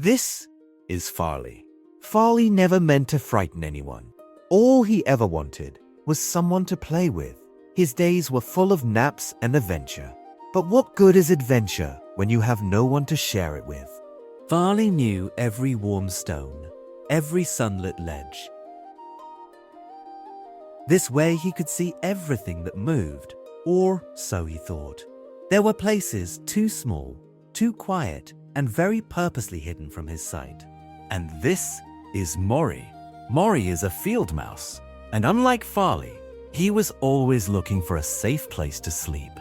This is Farley. Farley never meant to frighten anyone. All he ever wanted was someone to play with. His days were full of naps and adventure. But what good is adventure when you have no one to share it with? Farley knew every warm stone, every sunlit ledge. This way he could see everything that moved, or so he thought. There were places too small, too quiet, and very purposely hidden from his sight. And this is Morrie. Morrie is a field mouse, and unlike Farley, he was always looking for a safe place to sleep.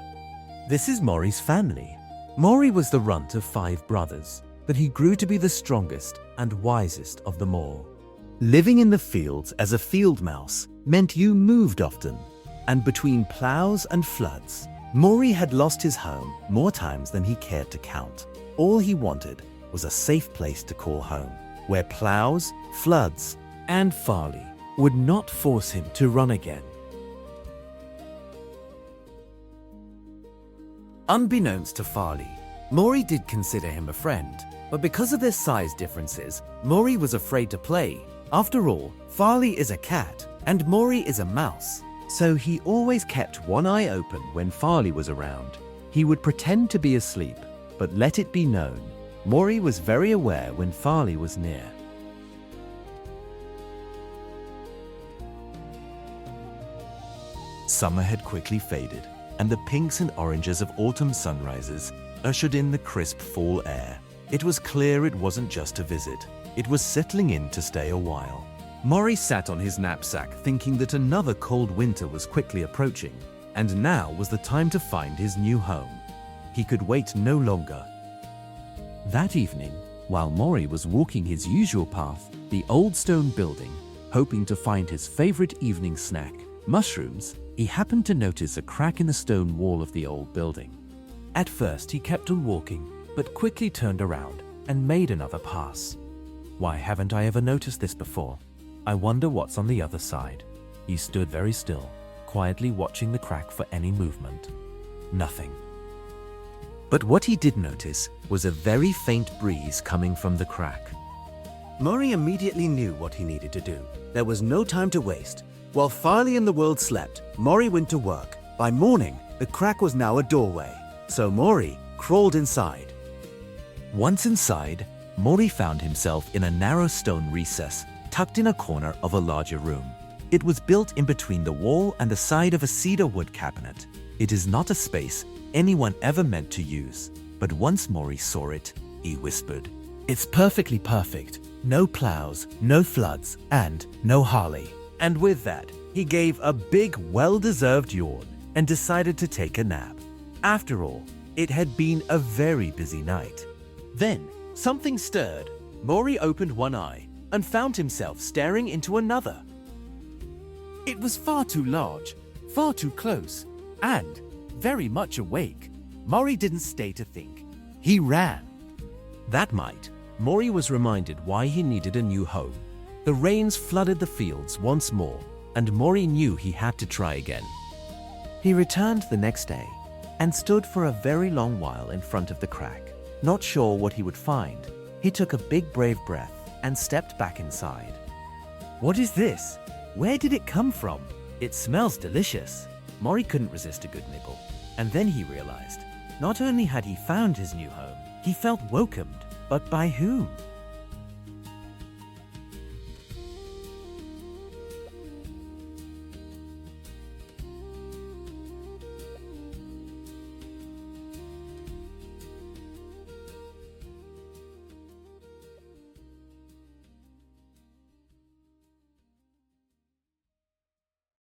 This is Morrie's family. Morrie was the runt of 5 brothers, but he grew to be the strongest and wisest of them all. Living in the fields as a field mouse meant you moved often, and between plows and floods, Morrie had lost his home more times than he cared to count. All he wanted was a safe place to call home, where plows, floods, and Farley would not force him to run again. Unbeknownst to Farley, Morrie did consider him a friend, but because of their size differences, Morrie was afraid to play. After all, Farley is a cat, and Morrie is a mouse, so he always kept one eye open when Farley was around. He would pretend to be asleep, but let it be known, Morrie was very aware when Farley was near. Summer had quickly faded, and the pinks and oranges of autumn sunrises ushered in the crisp fall air. It was clear it wasn't just a visit. It was settling in to stay a while. Morrie sat on his knapsack thinking that another cold winter was quickly approaching, and now was the time to find his new home. He could wait no longer. That evening, while Morrie was walking his usual path, the old stone building, hoping to find his favorite evening snack, mushrooms, he happened to notice a crack in the stone wall of the old building. At first he kept on walking, but quickly turned around and made another pass. Why haven't I ever noticed this before? I wonder what's on the other side. He stood very still, quietly watching the crack for any movement. Nothing. But what he did notice was a very faint breeze coming from the crack. Morrie immediately knew what he needed to do. There was no time to waste. While Farley and the world slept, Morrie went to work. By morning, the crack was now a doorway, so Morrie crawled inside. Once inside, Morrie found himself in a narrow stone recess, tucked in a corner of a larger room. It was built in between the wall and the side of a cedar wood cabinet. It is not a space anyone ever meant to use, but once Morrie saw it, he whispered, "It's perfectly perfect. No plows, no floods, and no Harley." And with that, he gave a big, well-deserved yawn and decided to take a nap. After all, it had been a very busy night. Then, something stirred. Morrie opened one eye and found himself staring into another. It was far too large, far too close, and very much awake. Morrie didn't stay to think. He ran. That night, Morrie was reminded why he needed a new home. The rains flooded the fields once more, and Morrie knew he had to try again. He returned the next day and stood for a very long while in front of the crack, not sure what he would find. He took a big brave breath and stepped back inside. What is this? Where did it come from? It smells delicious. Morrie couldn't resist a good nibble, and then he realized, not only had he found his new home, he felt welcomed, but by whom?